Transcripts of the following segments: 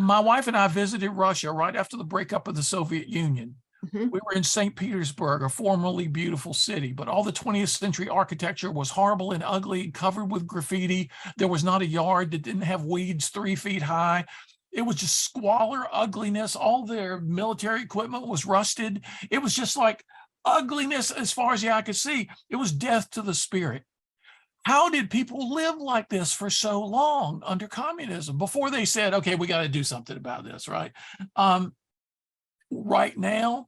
my wife and I visited Russia right after the breakup of the Soviet Union. We were in St. Petersburg, a formerly beautiful city, but all the 20th century architecture was horrible and ugly, covered with graffiti. There was not a yard that didn't have weeds 3 feet high. It was just squalor, ugliness. All their military equipment was rusted. It was just like ugliness as far as the eye could see. It was death to the spirit. How did people live like this for so long under communism before they said, okay, we got to do something about this, right? Right now,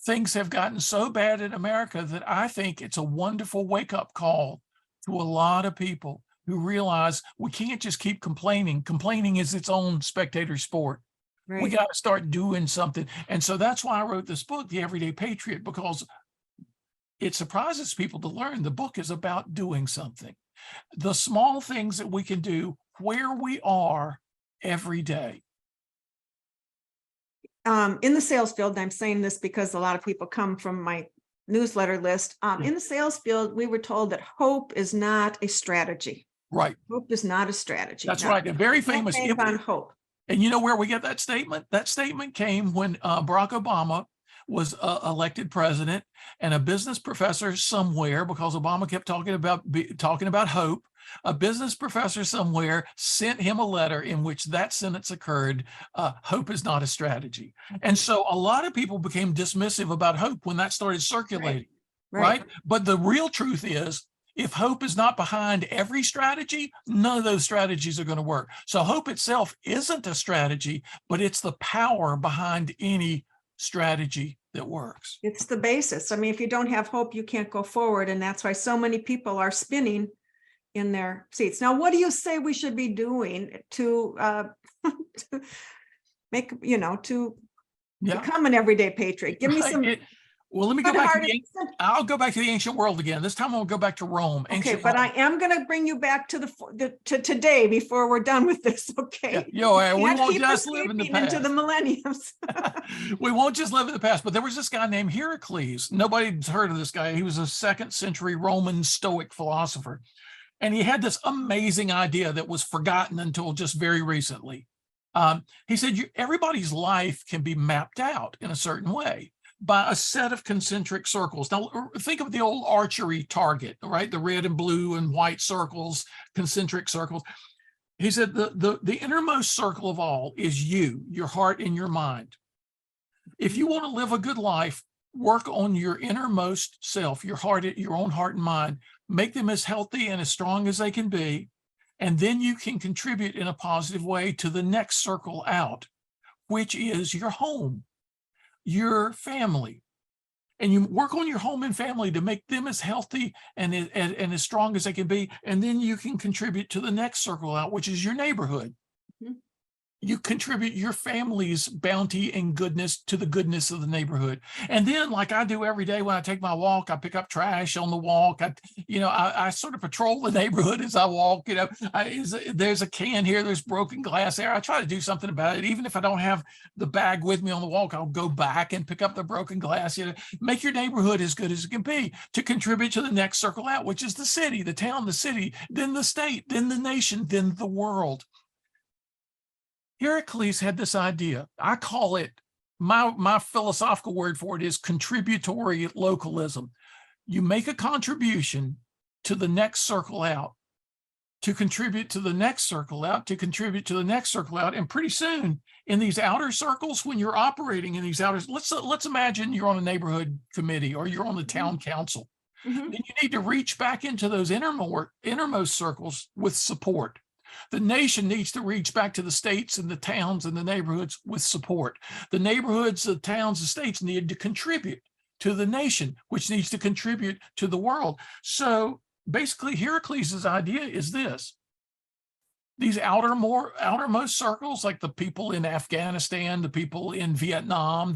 things have gotten so bad in America that I think it's a wonderful wake-up call to a lot of people who realize we can't just keep complaining. Complaining is its own spectator sport. Right. We got to start doing something. And so that's why I wrote this book, The Everyday Patriot, because it surprises people to learn the book is about doing something. The small things that we can do where we are every day. In the sales field, and I'm saying this because a lot of people come from my newsletter list. In the sales field, we were told that hope is not a strategy. Right. Hope is not a strategy. That's right. A very famous. On hope. And you know where we get that statement? That statement came when Barack Obama was elected president, and a business professor somewhere, because Obama kept talking about hope, a business professor somewhere sent him a letter in which that sentence occurred, hope is not a strategy. And so a lot of people became dismissive about hope when that started circulating, right? But the real truth is, if hope is not behind every strategy, none of those strategies are going to work. So hope itself isn't a strategy, but it's the power behind any strategy that works. It's the basis. I mean, if you don't have hope, you can't go forward. And that's why so many people are spinning in their seats. Now, what do you say we should be doing to make, to become an everyday patriot? Give me some. Well, let me go back I'll go back to the ancient world again. This time I'll go back to Rome. Okay, but I am going to bring you back to to today before we're done with this. Okay. We won't just live in the past. Into the millenniums. We won't just live in the past. But there was this guy named Heracles. Nobody's heard of this guy. He was a 2nd century Roman Stoic philosopher. And he had this amazing idea that was forgotten until just very recently. He said, everybody's life can be mapped out in a certain way by a set of concentric circles. Now, think of the old archery target, right? The red and blue and white circles, concentric circles. He said the innermost circle of all is you, your heart and your mind. If you want to live a good life, work on your innermost self, your heart, your own heart and mind, make them as healthy and as strong as they can be. And then you can contribute in a positive way to the next circle out, which is your home, your family. And you work on your home and family to make them as healthy and as strong as they can be. And then you can contribute to the next circle out, which is your neighborhood. Mm-hmm. You contribute your family's bounty and goodness to the goodness of the neighborhood. And then, like I do every day when I take my walk, I pick up trash on the walk. I sort of patrol the neighborhood as I walk. There's a can here, there's broken glass there. I try to do something about it. Even if I don't have the bag with me on the walk, I'll go back and pick up the broken glass. Make your neighborhood as good as it can be to contribute to the next circle out, which is the city, the town, the city, then the state, then the nation, then the world. Heracles had this idea. I call it, my philosophical word for it is contributory localism. You make a contribution to the next circle out, to contribute to the next circle out, to contribute to the next circle out. And pretty soon in these outer circles, when you're operating in these outer, let's imagine you're on a neighborhood committee or you're on the town council. Mm-hmm. Then you need to reach back into those innermost circles with support. The nation needs to reach back to the states and the towns and the neighborhoods with support. The neighborhoods, the towns, the states need to contribute to the nation, which needs to contribute to the world. So basically, Heracles' idea is this. These outermost circles, like the people in Afghanistan, the people in Vietnam,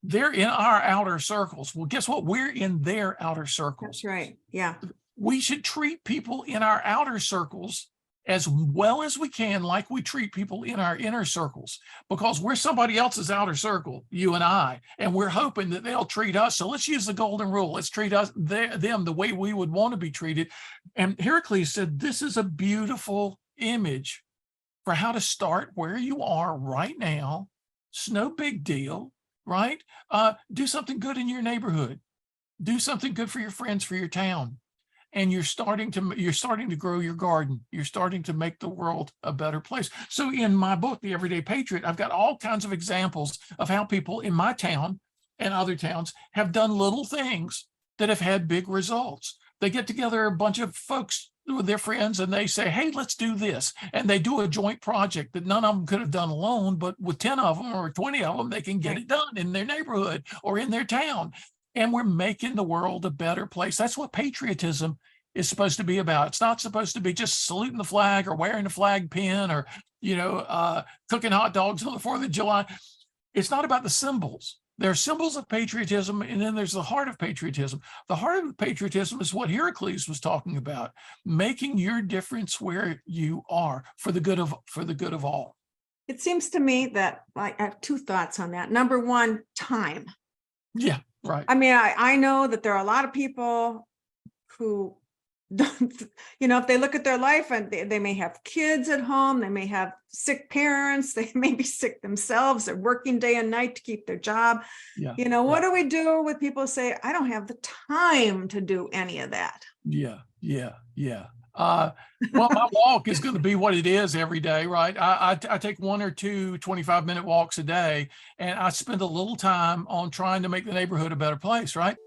they're in our outer circles. Well, guess what? We're in their outer circles. That's right. Yeah. We should treat people in our outer circles as well as we can, like we treat people in our inner circles, because we're somebody else's outer circle, you and I, and we're hoping that they'll treat us. So let's use the golden rule. Let's treat them the way we would want to be treated. And Heracles said, this is a beautiful image for how to start where you are right now. It's no big deal, right? Do something good in your neighborhood. Do something good for your friends, for your town. And you're starting to grow your garden. You're starting to make the world a better place. So in my book, The Everyday Patriot, I've got all kinds of examples of how people in my town and other towns have done little things that have had big results. They get together, a bunch of folks with their friends, and they say, hey, let's do this. And they do a joint project that none of them could have done alone, but with 10 of them or 20 of them, they can get it done in their neighborhood or in their town. And we're making the world a better place. That's what patriotism is supposed to be about. It's not supposed to be just saluting the flag or wearing a flag pin or, cooking hot dogs on the 4th of July. It's not about the symbols. There are symbols of patriotism, and then there's the heart of patriotism. The heart of patriotism is what Heracles was talking about, making your difference where you are for the good of all. It seems to me that I have two thoughts on that. Number one, time. Yeah, right. I mean, I know that there are a lot of people who don't, if they look at their life and they may have kids at home, they may have sick parents, they may be sick themselves, they're working day and night to keep their job. Yeah. What do we do with people who say, I don't have the time to do any of that? Yeah. Well, my walk is going to be what it is every day, right? I take 1 or 2 25-minute walks a day, and I spend a little time on trying to make the neighborhood a better place, right?